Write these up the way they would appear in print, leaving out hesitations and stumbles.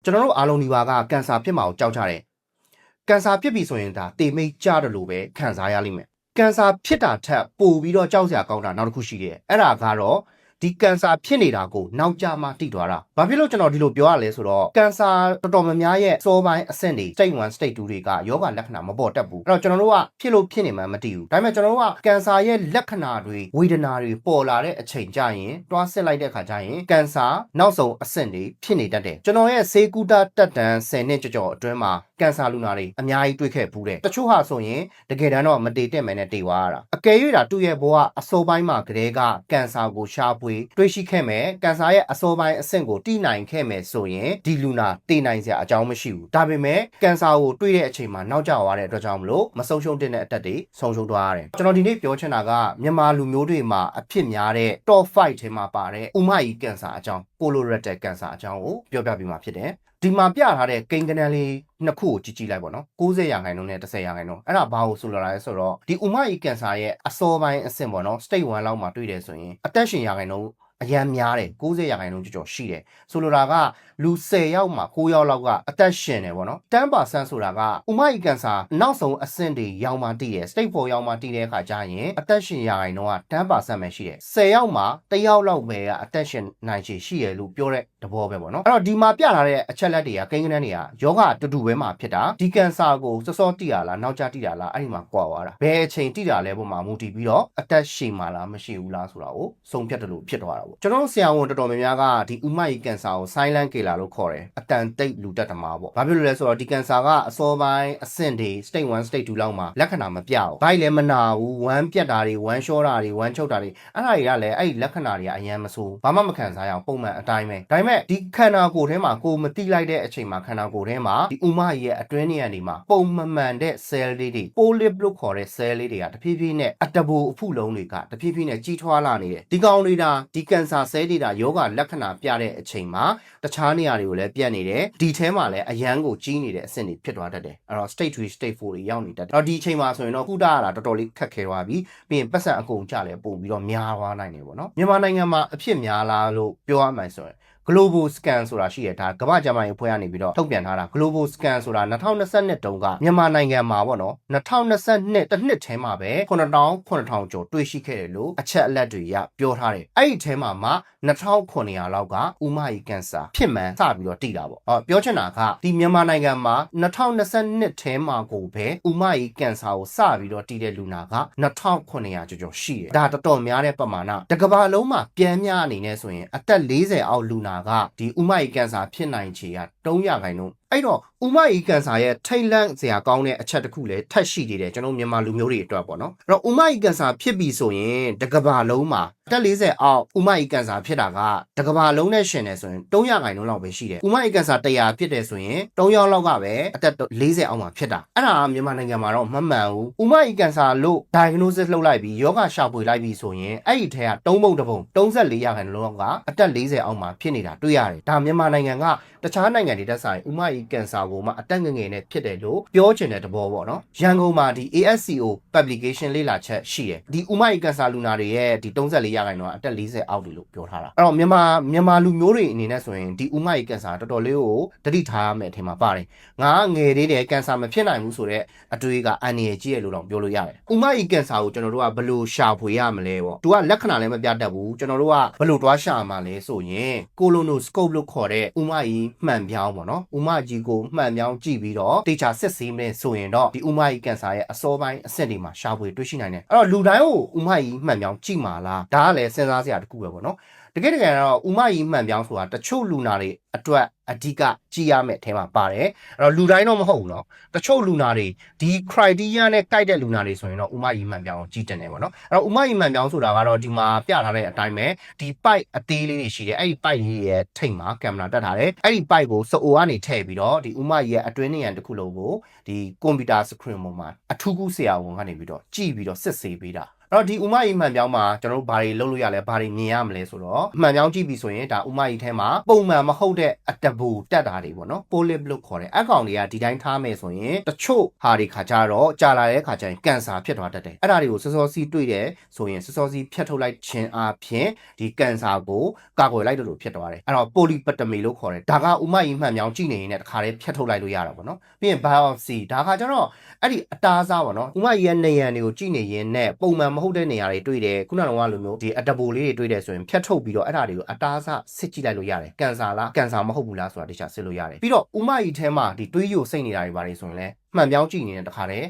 ကျွန်တော်တို့အားလုံးဒီပါကကန်ဆာဖြစ်မှာကိုကြောက်ကြတယ်ကန်ဆာဖြစ်ပြီဆိုရင်ဒါတေမိတ်ကြတယ်လို့ပဲခံစားရလိမ့်မယ်ကန်ဆာဖြစ်တာထက်ပိုပြီးတော့ကြောက်စရာကောင်းတာနောက်တစ်ခုရှိတယ်အဲ့ဒါကတော့ဒီကန်ဆာဖြစ်နေတာကိုနောက်ကျမှတိသွားတာဘာဖြစ်လို့ကျွန်တော်ဒီလိုပြောရလဲဆိုတော့ကန်ဆာတော်တော်များများရဲ့စောပိုင်းအဆင့်တွေ state 1 state 2တွေကယောဂလက္ခဏာမပေါ်တတ်ဘူးအဲ့တော့ကျွန်တော်တို့ကဖြစ်လို့ဖြစ်နေမှမသိဘူးဒါပေမဲ့ကျွန်တော်တို့ကကန်ဆာရဲ့လက္ခဏာတွေဝေဒနာတွေပေါ်လာတဲ့အချိန်ကျရင်တွားစစ်လိုက်တဲ့အခါကျရင်ကန်ဆာနောက်ဆုံးအဆင့်တွေဖြစ်နေတတ်တယ်ကျွန်တော်ရဲ့ဆေးကုသတက်တန်း10နှစ်ကျော်အတွင်းမှာကန်ဆာလူနာတွေအများကြီးတွေ့ခဲ့ဘူးတဲ့တချို့ဟာဆိုရင်တကယ်တမ်းတော့မတည်တက်မယ်နဲ့တည်သွားရတာအကယ်၍ဒါသူ့ရဲ့ဘဝအစောပိုင်းမှာကတည်းကကန်ဆာကိုရှာဖွေတွေ့ရှိခဲ့မယ်ကန်ဆာရဲ့အစောပိုင်းအဆင့်ကိုတိနိုင်ခဲ့မယ်ဆိုရင်ဒီလူနာတည်နိုင်စရာအကြောင်းမရှိဘူးဒါပေမဲ့ကန်ဆာကိုတွေ့တဲ့အချိန်မှာနောက်ကျသွားတဲ့အတွက်ကြောင့်မလို့မဆုံးရှုံးတဲ့အသက်တွေဆုံးရှုံးသွားရတယ်ကျွန်တော်ဒီနေ့ပြောချင်တာကမြန်မာလူမျိုးတွေမှာအဖြစ်များတဲ့ top 5 ထဲမှာပါတဲ့ဥမကြီးကန်ဆာအကြောင်း colorectal cancer အကြောင်းကိုပြောပြပေးမှာဖြစ်တယ်ဒီမှာပြထားတဲ့ကိန်းဂဏန်းလေးနှစ်ခုကိုကြည့်လိုက်ပေါ့နော်90%နဲ့10%အဲ့ဒါဘာကိုဆိုလိုတာလဲဆိုတော့ဒီဥမကြီးကန်ဆာရဲ့အစောပိုင်းအဆင့်ပေါ့နော် state 1 လောက်မှာတွေ့တယ်ဆိုရင်အသက်ရှင်ရာခိုင်နှုန်းအရန်များတယ်90%ကျော်ရှိတယ်ဆိုလိုတာကလူ10ယောက်မှာ9ယောက်လောက်ကအသက်ရှင်တယ်ပေါ့နော်10%ဆိုတာကဥမကြီးကန်ဆာနောက်ဆုံးအဆင့်တွေရောက်မှတည်တယ် state 4 ရောက်မှတည်တဲ့အခါကျရင်အသက်ရှင်ရာခိုင်နှုန်းက10%ပဲရှိတယ်10ယောက်မှာ1ယောက်လောက်ပဲကအသက်ရှင်နိုင်ခြေရှိရလို့ပြောတဲ့သဘောပဲပေါ့နော်အဲ့တော့ဒီမှာပြထားတဲ့အချက်လက်တွေကကိန်းဂဏန်းတွေကယောဂတူတူပဲမှာဖြစ်တာဒီကန်ဆာကိုစောစောတည်ရလားနောက်ကျတည်ရလားအဲ့ဒီမှာကွာသွားတာဘယ်အချိန်တည်တာလဲပုံမှာမူတည်ပြီးတော့အသက်ရှင်မှာလားမရှိဘူးလားဆိုတာကိုဆုံးဖြတ်တယ်လို့ဖြစ်သွားတာကျွန်တော်ဆရာဝန်တော်တော်များများကဒီဥမကြီးကန်ဆာကို silent killer လို့ခေါ်တယ်အတန်တိတ်လူတက်သမားပေါ့ဘာဖြစ်လို့လဲဆိုတော့ဒီကန်ဆာကအစောပိုင်းအဆင့်တွေ state 1 state 2လောက်မှာလက္ခဏာမပြဘူးဘိုက်လည်းမနာဘူးဝမ်းပြတ်တာတွေဝမ်းလျှောတာတွေဝမ်းချုပ်တာတွေအဲ့ဒါတွေကလည်းအဲ့ဒီလက္ခဏာတွေကအရင်မဆိုးဘာမှမခံစားရအောင်ပုံမှန်အတိုင်းပဲဒါပေမဲ့ဒီခန္ဓာကိုယ်ထဲမှာကိုမတိလိုက်တဲ့အချိန်မှာခန္ဓာကိုယ်ထဲမှာဒီဥမကြီးရဲ့အတွင်းနေရာတွေမှာပုံမှန်မှန်တဲ့ cell လေးတွေ polyp လို့ခေါ်တဲ့ cell လေးတွေကတဖြည်းဖြည်းနဲ့အတဘူအဖုလုံးတွေကတဖြည်းဖြည်းနဲ့ကြီးထွားလာနေတယ်ဒီကောင်လေးဒါဒီကန်ဆာ cell တွေဒါယောဂလက္ခဏာပြတဲ့အချိန်မှာတခြားနေရာတွေကိုလည်းပြတ်နေတယ်ဒီထဲမှာလည်းအရန်ကိုကြီးနေတဲ့အဆင့်တွေဖြစ်သွားတတ်တယ်အဲ့တော့ state 3 state 4တွေရောက်နေတတ်တယ်အဲ့တော့ဒီအချိန်မှာဆိုရင်တော့ကုသရတာတော်တော်လေးခက်ခဲသွားပြီပြီးရင်ပတ်စံအကုန်ကြလဲပို့ပြီးတော့များသွားနိုင်တယ်ပေါ့နော်မြန်မာနိုင်ငံမှာအဖြစ်များလားလို့ပြောရမှဆိုရင်global scan ဆိုတာရှိရဒါကမ္ဘာ့ကျန်းမာရေးအဖွဲ့ကနေပြီးတော့ထုတ်ပြန်ထားတာ global scan ဆိုတာ2022တုန်းကမြန်မာနိုင်ငံမှာပေါ့နော်2022တစ်နှစ်ထဲမှာပဲ9000ကျော်တွေ့ရှိခဲ့တယ်လို့အချက်အလက်တွေရပြောထားတယ်အဲ့ဒီထဲမှာမှ2900လောက်ကဥမကြီးကန်ဆာဖြစ်မှန်းစပြီးတော့တည်တာပေါ့ပြောချင်တာကဒီမြန်မာနိုင်ငံမှာ2022ထဲမှာကိုပဲဥမကြီးကန်ဆာကိုစပြီးတော့တည်တဲ့လူနာက2900ကျော်ရှိတယ်ဒါတော်တော်များတဲ့ပမာဏတကဘာလုံးမှာပြန်များအနေနဲ့ဆိုရင်အသက်40အောက်လူနာကဒီဥမကြီးကန်ဆာဖြစ်နိုင်ခြေက3%အဲ့တော့ဥမကြီးကန်ဆာရဲ့ထိတ်လန့်စရာကောင်းတဲ့အချက်တစ်ခုလည်းထပ်ရှိသေးတယ်ကျွန်တော်မြန်မာလူမျိုးတွေအတွက်ပေါ့နော်အဲ့တော့ဥမကြီးကန်ဆာဖြစ်ပြီဆိုရင်တကဘာလုံးမှာအသက်40အောက်ဥမကြီးကန်ဆာဖြစ်တာကတကဘာလုံးနဲ့ရှင်တယ်ဆိုရင်3%လောက်ပဲရှိတယ်ဥမကြီးကန်ဆာ100ဖြစ်တယ်ဆိုရင်3ယောက်လောက်ကပဲအသက်40အောက်မှာဖြစ်တာအဲ့ဒါမြန်မာနိုင်ငံမှာတော့မမှန်ဘူးဥမကြီးကန်ဆာလို့ diagnosis လုပ်လိုက်ပြီးယောဂရှာဖွေလိုက်ပြီးဆိုရင်အဲ့ဒီထဲက3ပုံတစ်ပုံ34%လောက်ကအသက်40အောက်မှာဖြစ်နေတာတွေ့ရတယ်ဒါမြန်မာနိုင်ငံကတခြားနိုင်ငံတွေတက်ဆိုင်ဥမကြီးကန်ဆာကိုမှအတက်ငငယ်နဲ့ဖြစ်တယ်လို့ပြောချင်တဲ့သဘောပေါ့နော်ရန်ကုန်မှာဒီ ASCO publication လေ့လာချက်ရှိတယ်ဒီဥမကြီးကန်ဆာလူနာတွေရဲ့ဒီ34%ကအသက်40အောက်တွေလို့ပြောထားတာအဲ့တော့မြန်မာလူမျိုးတွေအနေနဲ့ဆိုရင်ဒီဥမကြီးကန်ဆာတော်တော်လေးကိုတတိထားရမယ်အထင်မှာပါတယ်ငါငယ်သေးတယ်ကန်ဆာမဖြစ်နိုင်ဘူးဆိုတော့အတွေးကအန်ရကြီးရလို့တော့ပြောလို့ရတယ်ဥမကြီးကန်ဆာကိုကျွန်တော်တို့ကဘယ်လိုရှာဖွေရမလဲပေါ့သူကလက္ခဏာလည်းမပြတတ်ဘူးကျွန်တော်တို့ကဘယ်လိုတွားရှာမှာလဲဆိုရင်ကိုလိုနိုစကုပ်လို့ခေါ်တဲ့ဥမကြီးမှန်ပြောင်းပေါ့နော်ဥမကြီးကိုမှန်ပြောင်းကြည့်ပြီးတော့တေချာစစ်ဆေးမယ်ဆိုရင်တော့ဒီဥမကြီးကန်ဆာရဲ့အစောပိုင်းအဆင့်တွေမှာရှာဖွေတွေ့ရှိနိုင်တယ်အဲ့တော့လူတိုင်းကိုဥမကြီးမှန်ပြောင်းကြည့်မှာလားဒါကလည်းစဉ်းစားစရာတစ်ခုပဲပေါ့နော်တကယ်တော့ဥမကြီးမှန်ပြောင်းဆိုတာတချို့လူနာတွေအတွက်အဓိကကြည့်ရမယ့်အထဲမှာပါတယ်အဲ့တော့လူတိုင်းတော့မဟုတ်ဘူးเนาะတချို့လူနာတွေဒီ criteria နဲ့ကိုက်တဲ့လူနာတွေဆိုရင်တော့ဥမကြီးမှန်ပြောင်းကြည့်တင်တယ်ပေါ့နော်အဲ့တော့ဥမကြီးမှန်ပြောင်းဆိုတာကတော့ဒီမှာပြထားတဲ့အတိုင်းပဲဒီ pipe အသေးလေးတွေရှိတယ်အဲ့ဒီ pipe ကြီးရဲ့ထိပ်မှာကင်မရာတက်ထားတယ်အဲ့ဒီ pipe ကိုစအိုကနေထည့်ပြီးတော့ဒီဥမကြီးရဲ့အတွင်းနေရန်တစ်ခုလုံးကိုဒီကွန်ပျူတာ screen ပေါ်မှာအထူးကူးဆရာဝန်ကနေပြီးတော့ကြည့်ပြီးတော့စစ်ဆေးပေးတာ တော့ဒီဥမကြီးမှန်ပြောင်းမှာကျွန်တော်တို့ဘာတွေလုပ်လို့ရလဲဘာတွေမြင်ရမလဲဆိုတော့မှန်ပြောင်းကြည့်ပြီဆိုရင်ဒါဥမကြီးထဲမှာပုံမှန်မဟုတ်တဲ့အတဘူတက်တာတွေပေါ့နော် polyp လို့ခေါ်တယ်အကောင်တွေကဒီတိုင်းထားမယ်ဆိုရင်တချို့ဟာတွေခါကြတော့ကြာလာတဲ့ခါကျရင်ကန်ဆာဖြစ်သွားတတ်တယ်အဲ့ဒါတွေကိုစောစောစီးတွေ့တယ်ဆိုရင်စောစောစီးဖြတ်ထုတ်လိုက်ခြင်းအပြင်ဒီကန်ဆာကိုကာကွယ်လိုက်လို့ဖြစ်သွားတယ်အဲ့တော့ polypectomy လို့ခေါ်တယ်ဒါကဥမကြီးမှန်ပြောင်းကြည့်နေရင်တခါတည်းဖြတ်ထုတ်လိုက်လို့ရတာပေါ့နော်ပြီးရင် biopsy ဒါခါကျတော့အဲ့ဒီအတားစားပေါ့နော်ဥမကြီးရဲ့နေရန်တွေကိုကြည့်နေရင်နဲ့ပုံမှန်မဟုတ်တဲ့နေရာတွေတွေ့တယ်ခုနကလိုမျိုးဒီအတဘူလေးတွေတွေ့တယ်ဆိုရင်ဖြတ်ထုတ်ပြီးတော့အဲ့ဒါတွေကိုအတားစားစစ်ကြည့်လိုက်လို့ရတယ်ကန်ဆာလားကန်ဆာမဟုတ်ဘူးလားဆိုတာတခြားစစ်လို့ရတယ်ပြီးတော့ဥမကြီးထဲမှာဒီတွေးယိုစိတ်နေတာတွေပါတယ်ဆိုရင်လည်းမှန်ပြောင်းကြည့်နေတဲ့တခါတည်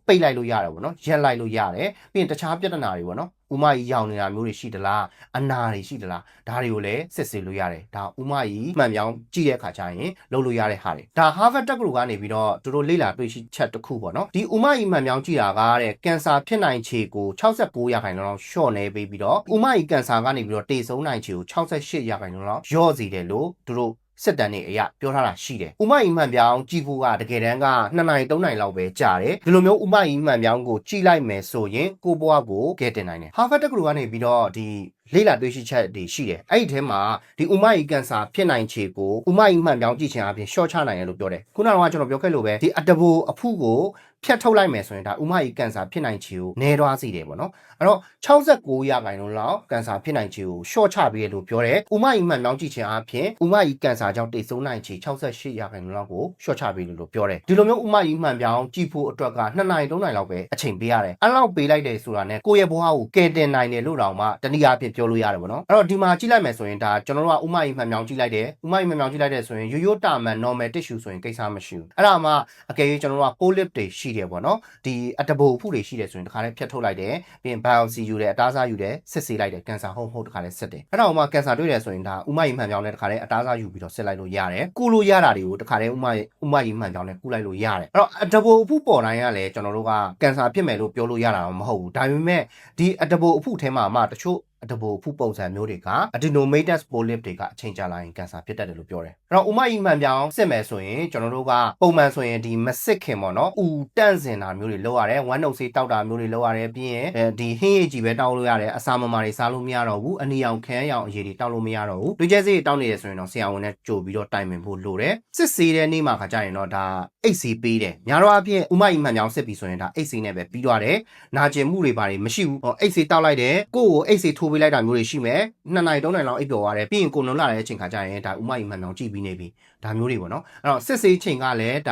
းပိတ်လိုက်လို့ရတယ်ပေါ့နော်ရက်လိုက်လို့ရတယ်ပြီးရင်တခြားပြဿနာတွေပေါ့နော်ဥမကြီးရောင်နေတာမျိုးတွေရှိသလားအနာတွေရှိသလားဒါတွေကိုလည်းစစ်ဆေးလို့ရတယ်ဒါဥမကြီးမှန်ပြောင်းကြည့်တဲ့အခါကျရင်လုပ်လို့ရတဲ့ဟာတွေဒါ Harvard တက္ကသိုလ်ကနေပြီးတော့သူတို့လေ့လာတွေ့ရှိချက်တစ်ခုပေါ့နော်ဒီဥမကြီးမှန်ပြောင်းကြည့်တာကတဲ့ကင်ဆာဖြစ်နိုင်ခြေကို69%လောက်လျှော့နေပြီးတော့ဥမကြီးကင်ဆာကနေပြီးတော့တေဆုံးနိုင်ခြေကို68%လောက်လျော့စေတယ်လို့သူတို့စစ်တမ်းတွေအရာပြောထားတာရှိတယ်။ဥမကြီးမှန်ပြောင်းကြည့်ဖို့ကတကယ်တမ်းက2နိုင်3နိုင်လောက်ပဲကြာတယ်။ဒီလိုမျိုးဥမကြီးမှန်ပြောင်းကိုကြည့်လိုက်မယ်ဆိုရင်ကိုဘွားကိုကဲတင်နိုင်တယ်။ Harvard တက္ကသိုလ်ကနေပြီးတော့ဒီလေ့လာတွေ့ရှိချက်တွေရှိတယ်။အဲ့ဒီထဲမှာဒီဥမကြီးကင်ဆာဖြစ်နိုင်ခြေကိုဥမကြီးမှန်ပြောင်းကြည့်ခြင်းအပြင်ရှော့ချနိုင်တယ်လို့ပြောတယ်။ခုနကကျွန်တော်ပြောခဲ့လို့ပဲဒီအတဘူအဖုကိုဖြတ်ထုတ်လိုက်မယ်ဆိုရင်ဒါဥမကြီးကင်ဆာဖြစ်နိုင်ခြေကိုနည်းသွားစေတယ်ပေါ့နော်အဲ့တော့69%လောက်ကင်ဆာဖြစ်နိုင်ခြေကိုရှော့ချပေးရလို့ပြောတယ်ဥမကြီးမှန်ပြောင်းကြည့်ခြင်းအပြင်ဥမကြီးကင်ဆာကြောင့်တိတ်ဆုံးနိုင်ခြေ68%လောက်ကိုရှော့ချပေးလို့ပြောတယ်ဒီလိုမျိုးဥမကြီးမှန်ပြောင်းကြည့်ဖို့အတွက်က2နိုင်3နိုင်လောက်ပဲအချိန်ပေးရတယ်အဲ့လောက်ပေးလိုက်တယ်ဆိုတာနဲ့ကိုယ့်ရဲ့ဘဝကိုကယ်တင်နိုင်တယ်လို့တောင်မှတနည်းအားဖြင့်ပြောလို့ရတယ်ပေါ့နော်အဲ့တော့ဒီမှာကြည့်လိုက်မယ်ဆိုရင်ဒါကျွန်တော်တို့ကဥမကြီးမှန်ပြောင်းကြည့်လိုက်တယ်ဥမကြီးမှန်ပြောင်းကြည့်လိုက်တယ်ဆိုရင်ရိုးရိုးတာမန် normal tissue ဆိုရင်ကိစ္စမရှိဘူးအဲ့ဒါမှအကယ်၍ကျွန်တော်တို့က polyp တွေရှိတယ်ပေါ့နော်ဒီအတဘူအဖုတွေရှိတယ်ဆိုရင်တခါလေးဖြတ်ထုတ်လိုက်တယ်ပြီးရင် biopsy ယူတယ်အတားစားယူတယ်စစ်ဆေးလိုက်တယ်ကင်ဆာဟုတ်တခါလေးစစ်တယ်အဲ့တော့မှကင်ဆာတွေ့တယ်ဆိုရင်ဒါဥမကြီးမှန်ပြောင်းနဲ့တခါလေးအတားစားယူပြီးတော့စစ်လိုက်လို့ရတယ်ကုလို့ရတာတွေကိုတခါလေးဥမကြီးမှန်ပြောင်းနဲ့ကုလိုက်လို့ရတယ်အဲ့တော့အတဘူအဖုပေါ်တိုင်းကလည်းကျွန်တော်တို့ကကင်ဆာဖြစ်မယ်လို့ပြောလို့ရတာတော့မဟုတ်ဘူးဒါပေမဲ့ဒီအတဘူအဖုထဲမှာမှတချို့အတဘူအဖုပုံစံမျိုးတွေက adenomatous polyp တွေကအချိန်ကြာလာရင်ကင်ဆာဖြစ်တတ်တယ်လို့ပြောတယ်အဲ့တော့ဥမကြီးမှန်ပြောင်းစစ်မယ်ဆိုရင်ကျွန်တော်တို့ကပုံမှန်ဆိုရင်ဒီမစစ်ခင်ပေါ့နော်ဥတန့်စင်တာမျိုးတွေလုပ်ရတယ်ဝမ်းနှုတ်ဆေးတောက်တာမျိုးတွေလုပ်ရတယ်ပြီးရင်ဒီဟင်းရည်ကြီးပဲတောက်လို့ရတယ်အစာမမာတွေစားလို့မရတော့ဘူးအနီရောင်ခမ်းရောင်အရည်တွေတောက်လို့မရတော့ဘူးတွေးကျဲဆေးတွေတောက်နေရဆိုရင်တော့ဆရာဝန်နဲ့ကြိုပြီးတော့တိုင်ပင်ဖို့လိုတယ်စစ်ဆေးတဲ့နေ့မှာခါကြရင်တော့ဒါအိတ်ဆေးပေးတယ်များတော့အပြင်ဥမကြီးမှန်ပြောင်းစစ်ပြီဆိုရင်ဒါအိတ်ဆေးနဲ့ပဲပြီးသွားတယ်နာကျင်မှုတွေဘာတွေမရှိဘူးအိတ်ဆေးတောက်လိုက်တယ်ကိုယ့်ကိုအိတ်ဆေးထိုးပေးလိုက်တာမျိုးတွေရှိမယ်2နိုင်3နိုင်လောက်အိပ်ပျော်သွားတယ်ပြီးရင်ကိုနှုံလာတဲ့အချိန်ခါကျရင်ဒါဥမကြီးမှန်ပြောင်းကြည့်ပြီးနေပြီဒါမျိုးတွေပေါ့နော်အဲ့တော့စစ်ဆေးချိန်ကလည်းဒါ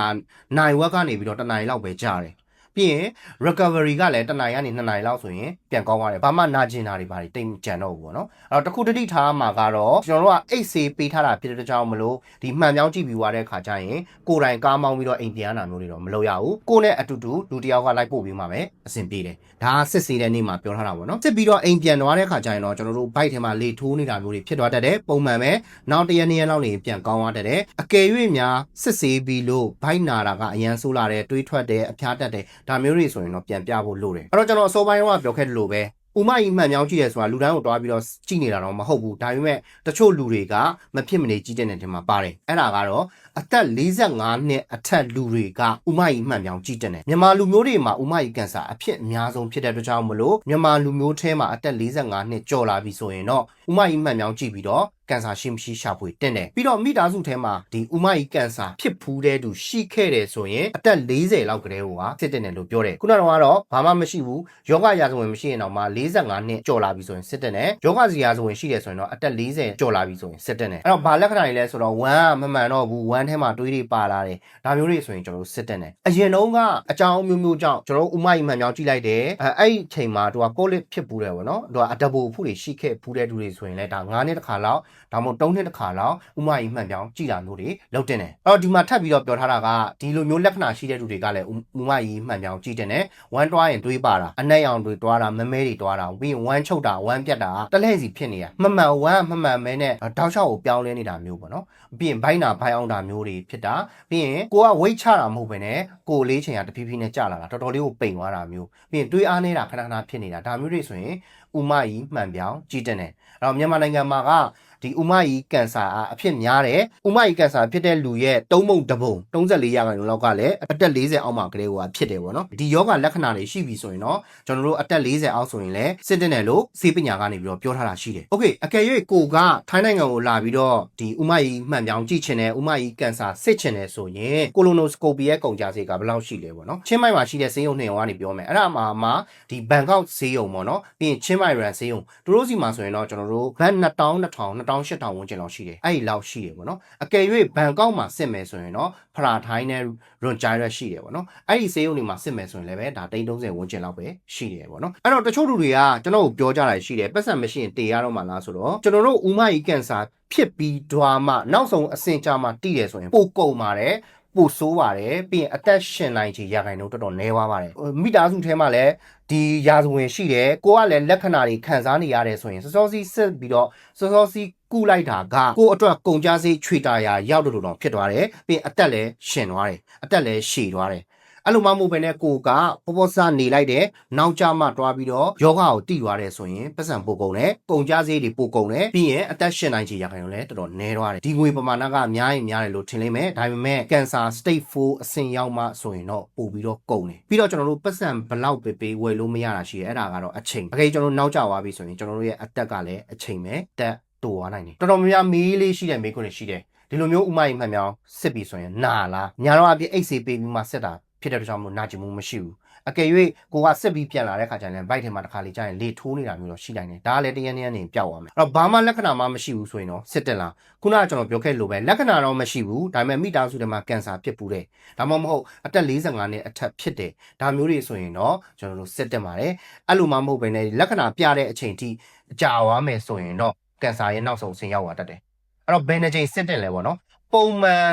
နိုင်ဝက်ကနေပြီးတော့1နိုင်လောက်ပဲကြာတယ်ပြီးရင် recovery ကလည်း1နိုင်ကနေ2နိုင်လောက်ဆိုရင်ပြန်ကောင်းသွားတယ်ဘာမှနာကျင်တာတွေဘာတွေတိတ်ကြံတော့ဘူးပေါ့နော်အဲ့တော့တခုတတိထားမှာကတော့ကျွန်တော်တို့ကအိတ်ဆေးပေးထားတာဖြစ်တဲ့ကြောင့်မလို့ဒီမှန်ပြောင်းကြည့်ပြီးသွားတဲ့ခါကျရင်ကိုယ်တိုင်ကားမောင်းပြီးတော့အိမ်ပြန်ရတာမျိုးတွေတော့မလုပ်ရဘူးကိုယ်နဲ့အတူတူလူတယောက်ကလိုက်ပို့ပြီးမှပဲအဆင်ပြေတယ်ဒါစစ်ဆေးတဲ့နေ့မှာပြောထားတာပေါ့နော်စစ်ပြီးတော့အိမ်ပြန်သွားတဲ့ခါကျရင်တော့ကျွန်တော်တို့ဘိုက်ထဲမှာလေထိုးနေတာမျိုးတွေဖြစ်သွားတတ်တယ်ပုံမှန်ပဲနောက်တစ်ရက်2ရက်လောက်နေပြန်ကောင်းသွားတတ်တယ်အကယ်၍များစစ်ဆေးပြီးလို့ဘိုက်နာတာကအရန်ဆိုးလာတယ်တွေးထွက်တယ်အဖျားတက်တယ်ဒါမျိုးတွေဆိုရင်တော့ပြန်ပြဖို့လိုတယ်အဲ့တော့ကျွန်တော်အစောပိုင်းကပြောခဲ့တယ်လို့ပဲဥမကြီးမှန်ပြောင်းကြည့်ရဲဆိုတာလူတိုင်းကိုတွားပြီးတော့ကြည့်နေတာတော့မဟုတ်ဘူးဒါပေမဲ့တချို့လူတွေကမဖြစ်မနေကြည့်တဲ့နေရာမှာပါတယ်အဲ့ဒါကတော့အသက်45နှစ်အထက်လူတွေကဥမကြီးမှန်ပြောင်းကြည့်တဲ့နေမြန်မာလူမျိုးတွေမှာဥမကြီးကင်ဆာအဖြစ်အများဆုံးဖြစ်တဲ့အတွက်ကြောင့်မလို့မြန်မာလူမျိုးထဲမှာအသက်45နှစ်ကျော်လာပြီဆိုရင်တော့ဥမကြီးမှန်ပြောင်းကြည့်ပြီးတော့ကင်ဆာရှိမရှိရှာဖွေတင်တယ်ပြီးတော့မိသားစုထဲမှာဒီဥမကြီးကင်ဆာဖြစ်ဖူးတဲ့သူရှိခဲ့တယ်ဆိုရင်အသက်40လောက်ကတည်းကဖြစ်တင်တယ်လို့ပြောတယ်ခုနကတော့ဘာမှမရှိဘူးယောဂရာဇဝင်မရှိရင်တော့မှ45နှစ်ကျော်လာပြီဆိုရင်စစ်တင်တယ်ယောဂစီရာဇဝင်ရှိတယ်ဆိုရင်တော့အသက်40ကျော်လာပြီဆိုရင်စစ်တင်တယ်အဲ့တော့ဘာလက္ခဏာတွေလဲဆိုတော့ဝမ်းကမမှန်တော့ဘူးဝမ်းထဲမှာတွေးတွေပါလာတယ်ဒါမျိုးတွေဆိုရင်ကျွန်တော်တို့စစ်တင်တယ်အရင်တုန်းကအကြောင်းမျိုးမျိုးကြောင့်ကျွန်တော်တို့ဥမကြီးမှန်ပြောင်းကြည့်လိုက်တယ်အဲ့ဒီချိန်မှာသူက polyp ဖြစ်ဖူးတယ်ပေါ့နော်သူကအတဘူဖူးတွေရှိခဲ့ဖူးတဲ့သူတွေဆိုရင်လည်းဒါ9နှစ်တစ်ခါလောက်ဒါမှမဟုတ်3နှစ်တစ်ခါလောက်ဥမကြီးမှန်ပြောင်းကြည့်တာမျိုးတွေလုပ်တင်တယ်အဲ့တော့ဒီမှာထပ်ပြီးတော့ပြောထားတာကဒီလိုမျိုးလက္ခဏာရှိတဲ့သူတွေကလည်းဥမကြီးမှန်ပြောင်းကြည့်တင်တယ်ဝမ်းတွားရင်တွေးပါတာအနက်ရောင်တွေတွားတာမမဲတွေတွားတာပြီးရင်ဝမ်းချုပ်တာဝမ်းပြတ်တာတလဲစီဖြစ်နေတာမမှန်ဝမ်းမမှန်မဲနဲ့တောက်လျှောက်ကိုပြောင်းလဲနေတာမျိုးပေါ့နော်ပြီးရင်ဘိုင်းနာဘိုင်းအောင်တာမျိုးတွေဖြစ်တာပြီးရင်ကိုကဝိတ်ချတာမဟုတ်ဘဲနဲ့ကိုလေးချိန်ကတဖြည်းဖြည်းနဲ့ကြာလာတာတော်တော်လေးကိုပိန်သွားတာမျိုးပြီးရင်တွေးအားနေတာခဏခဏဖြစ်နေတာဒါမျိုးတွေဆိုရင်ဥမကြီးမှန်ပြောင်းကြည့်တင်တယ်အဲ့တော့မြန်မာနိုင်ငံမှာက ဒီဥမကြီးကင်ဆာအဖြစ်များတယ်ဥမကြီးကင်ဆာဖြစ်တဲ့လူရဲ့3ပုံ1ပုံ34ရာခိုင်နှုန်းလောက်ကလည်းအသက်40အောက်မှာကလေးကဖြစ်တယ်ပေါ့နော်ဒီယောဂလက္ခဏာတွေရှိပြီဆိုရင်တော့ကျွန်တော်တို့အသက်40အောက်ဆိုရင်လည်းစစ်တင်တယ်လို့ဆေးပညာကနေပြီးတော့ပြောထားတာရှိတယ်။ Okay အကယ်၍ကိုကထိုင်းနိုင်ငံကိုလာပြီးတော့ဒီဥမကြီးမှန်ပြောင်းကြည့်ချင်တယ်ဥမကြီးကင်ဆာစစ်ချင်တယ်ဆိုရင်ကိုလိုနိုစကိုပီရဲ့ကုန်ကြစည်ကဘယ်လောက်ရှိလဲပေါ့နော်ချင်းမိုင်မှာရှိတဲ့ဆေးရုံ2ရုံကနေပြောမယ်အဲ့ဒါမှဒီဘန်ကောက်ဆေးရုံပေါ့နော်ပြီးရင်ချင်းမိုင်ရန်ဆေးရုံသူတို့စီမှာဆိုရင်တော့ကျွန်တော်တို့ဘတ်2000 2000 2000ဝန်းကျင်လောက်ရှိတယ်အဲ့ဒီလောက်ရှိတယ်ပေါ့နော်အကယ်၍ဘန်ကောက်မှာစစ်မယ်ဆိုရင်တော့ဖရာထိုင်းနဲ့ရွန်ဂျိုင်ရက်ရှိတယ်ပေါ့နော်အဲ့ဒီဆေးရုံတွေမှာစစ်မယ်ဆိုရင်လည်းပဲဒါ330ဝန်းကျင်လောက်ပဲရှိတယ်ပေါ့နော်အဲ့တော့တချို့လူတွေကကျွန်တော်ကိုပြောကြတာရှိတယ်ပတ်စံမရှိရင်တေရတော့မှလားဆိုတော့ကျွန်တော်တို့ဥမကြီးကင်ဆာဖြစ်ပြီးဒွာမှနောက်ဆုံးအဆင့်ကြမှာတည်တယ်ဆိုရင်ပိုကုန်ပါတယ်ပိုဆိုးပါတယ်ပြီးရင်အသက်ရှင်နိုင်ခြေရာခိုင်နှုန်းတော်တော်နည်းသွားပါတယ်မိသားစုထဲမှာလည်းဒီရာဇဝင်ရှိတယ်ကိုကလည်းလက္ခဏာတွေခံစားနေရတယ်ဆိုရင်စောစောစီးစစ်ပြီးတော့စောစောစီးကူလိုက်တာကကိုအတွက်ကုန်ကြစေးချွေတာရာရောက်လို့တော့ဖြစ်သွားတယ်ပြီးရင်အသက်လည်းရှင်သွားတယ်အသက်လည်းရှည်သွားတယ်အဲ့လိုမှမဟုတ်ဘဲနဲ့ကိုကပေါ်ပေါ်စားနေလိုက်တယ်နောက်ကျမှတွားပြီးတော့ယောဂကိုတိသွားတယ်ဆိုရင်ပတ်စံပိုကုန်တယ်ကုန်ကြစေးတွေပိုကုန်တယ်ပြီးရင်အသက်ရှင်နိုင်ခြေရာခိုင်နှုန်းလည်းတော်တော်နည်းသွားတယ်ဒီငွေပမာဏကအများကြီးများတယ်လို့ထင်လိမ့်မယ်ဒါပေမဲ့ကင်ဆာ stage 4အဆင့်ရောက်မှဆိုရင်တော့ပို့ပြီးတော့ကုန်တယ်ပြီးတော့ကျွန်တော်တို့ပတ်စံဘလောက်ပဲပေးဝယ်လို့မရတာရှိတယ်အဲ့ဒါကတော့အချိန်အကယ်ကျွန်တော်နောက်ကျသွားပြီဆိုရင်ကျွန်တော်တို့ရဲ့အသက်ကလည်းအချိန်ပဲတက်တိုးသွားနိုင်တယ်တော်တော်များများမေးလေးရှိတယ်မေးခွန်းတွေရှိတယ်ဒီလိုမျိုးဥမကြီးမှန်ပြောင်းစစ်ပြီဆိုရင်နာလားညာတော့အပြည့်အိတ်ဆေးပေးပြီးမှစစ်တာဖြစ်တဲ့အတွက်ကြောင့်မလို့နာကျင်မှုမရှိဘူးအကယ်၍ကိုကစစ်ပြီးပြန်လာတဲ့ခါကျရင်ဘိုက်ထဲမှာတစ်ခါလေကြာရင်လေထိုးနေတာမျိုးတော့ရှိနိုင်တယ်ဒါကလည်းတရနေ့နေပျောက်သွားမယ်အဲ့တော့ဘာမှလက္ခဏာမှမရှိဘူးဆိုရင်တော့စစ်တက်လာခုနကကျွန်တော်ပြောခဲ့လို့ပဲလက္ခဏာတော့မရှိဘူးဒါပေမဲ့မိသားစုထဲမှာကင်ဆာဖြစ်ပူတယ်ဒါမှမဟုတ်အသက်45နှစ်အထက်ဖြစ်တယ်ဒါမျိုးတွေဆိုရင်တော့ကျွန်တော်တို့စစ်တက်ပါတယ်အဲ့လိုမှမဟုတ်ဘဲနဲ့လက္ခဏာပြတဲ့အချိန်ထိကြာသွားမယ်ဆိုရင်တော့ကင်ဆာရဲ့နောက်ဆုံးအဆင့်ရောက်သွားတတ်တယ်အဲ့တော့ဘယ်နှချိန်စစ်တက်လဲပေါ့နော်ပုံမှန်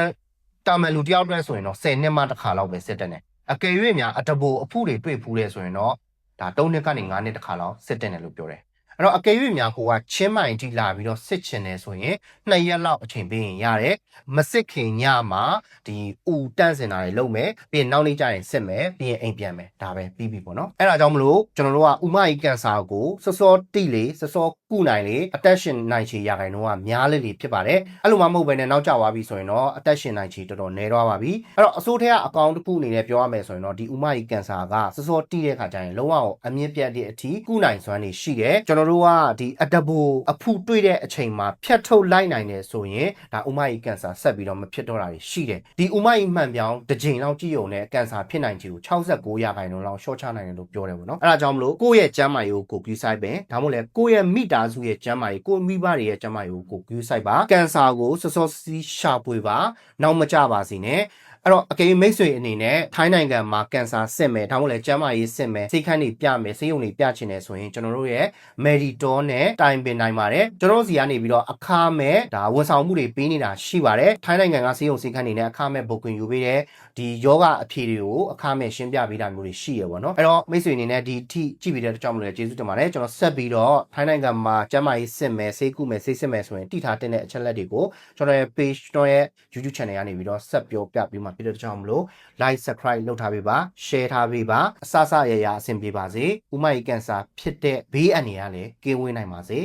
တာမန်လူတယောက်တည်းဆိုရင်တော့10နှစ်မှတစ်ခါလောက်ပဲစစ်တက်တယ်အကယ်၍များအတဘူအဖုတွေတွေ့ဖူးတယ်ဆိုရင်တော့ဒါ3နှစ်ကနေ5နှစ်တစ်ခါလောက်စစ်တင်တယ်လို့ပြောတယ်အဲ့တော့အကယ်၍များကိုကချင်းမိုင်ထိလာပြီးတော့စစ်ချင်တယ်ဆိုရင်2ရက်လောက်အချိန်ပေးရင်ရတယ်မစစ်ခင်ညမှာဒီဥတန့်စင်တာတွေလုပ်မယ်ပြီးရင်နောက်နေ့ကျရင်စစ်မယ်ပြီးရင်အိမ်ပြန်မယ်ဒါပဲပြီးပြီပေါ့နော်အဲ့ဒါကြောင့်မလို့ကျွန်တော်တို့ကဥမကြီးကင်ဆာကိုစောစောတိလေစောစောကုနိုင်လေအသက်ရှင်နိုင်ခြေရာခိုင်နှုန်းကများလေလေဖြစ်ပါတယ်အဲ့လိုမှမဟုတ်ဘဲနဲ့နောက်ကျသွားပြီဆိုရင်တော့အသက်ရှင်နိုင်ခြေတော်တော်နည်းသွားပါပြီအဲ့တော့အစိုးရကအကောင့်တစ်ခုအနေနဲ့ပြောရမယ်ဆိုရင်တော့ဒီဥမကြီးကင်ဆာကစောစောတိတဲ့ခါကျရင်လုံးဝအမြင့်ပြတ်တဲ့အထိကုနိုင်စွမ်းနေရှိတယ်ကျွန်တော်တို့ကဒီအတဘူအဖုတွေ့တဲ့အချိန်မှာဖြတ်ထုတ်လိုက်နိုင်တယ်ဆိုရင်ဒါဥမကြီးကင်ဆာဆက်ပြီးတော့မဖြစ်တော့တာရှိတယ်ဒီဥမကြီးမှန်ပြောင်းတစ်ချိန်လောက်ကြည့်ုံနဲ့ကင်ဆာဖြစ်နိုင်ခြေကို69ရာခိုင်နှုန်းလောက်ရှော့ချနိုင်တယ်လို့ပြောတယ်ပေါ့နော်အဲ့ဒါကြောင့်မလို့ကိုယ့်ရဲ့ကျန်းမာရေးကိုကူးဆိုင်ပဲဒါမှမဟုတ်လေကိုယ့်ရဲ့မိသားစုရဲ့ကျန်းမာရေးကိုမိဘတွေရဲ့ကျန်းမာရေးကိုကူးဆိုင်ပါကင်ဆာကိုစောစောစီးရှာပွေပါနောက်မကြပါစေနဲ့အဲ့တော့အကယ်မိတ်ဆွေအနေနဲ့ထိုင်းနိုင်ငံမှာကင်ဆာစစ်မယ်ဒါမှမဟုတ်လည်းကျန်းမာရေးစစ်မယ်စိတ်ခန်းတွေပြမယ်ဆေးရုံတွေပြချင်တယ်ဆိုရင်ကျွန်တော်တို့ရဲ့ Medidol နဲ့တိုင်ပင်နိုင်ပါတယ်ကျွန်တော်တို့စီကနေပြီးတော့အခမဲ့ဒါဝန်ဆောင်မှုတွေပေးနေတာရှိပါတယ်ထိုင်းနိုင်ငံကဆေးရုံစိတ်ခန်းတွေနဲ့အခမဲ့ဘုတ်ခွင့်ယူပေးတယ်ဒီယောဂအဖြေတွေကိုအခမဲ့ရှင်းပြပေးတာမျိုးတွေရှိရပါတော့အဲ့တော့မိတ်ဆွေအနေနဲ့ဒီထိကြည့်ပြီးတဲ့အကြောင်းမလို့ကျေးဇူးတင်ပါတယ်ကျွန်တော်ဆက်ပြီးတော့ထိုင်းနိုင်ငံမှာကျန်းမာရေးစစ်မယ်ဆေးကုမယ်ဆေးစစ်မယ်ဆိုရင်တည်ထားတဲ့အချက်လက်တွေကိုကျွန်တော်ရဲ့ page ကျွန်တော်ရဲ့ YouTube channel ကနေပြီးတော့ဆက်ပြောပြပြီးမှဖြစ်တဲ့ကြောင့်မလို့ like subscribe လုပ်ထားပေးပါ share ထားပေးပါအစစရရအဆင်ပြေပါစေဥမကြီးကင်ဆာဖြစ်တဲ့ဘေးအန္တရာယ်လည်းကင်းဝေးနိုင်ပါစေ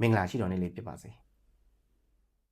မင်္ဂလာရှိတော်နေ့လေးဖြစ်ပါစေ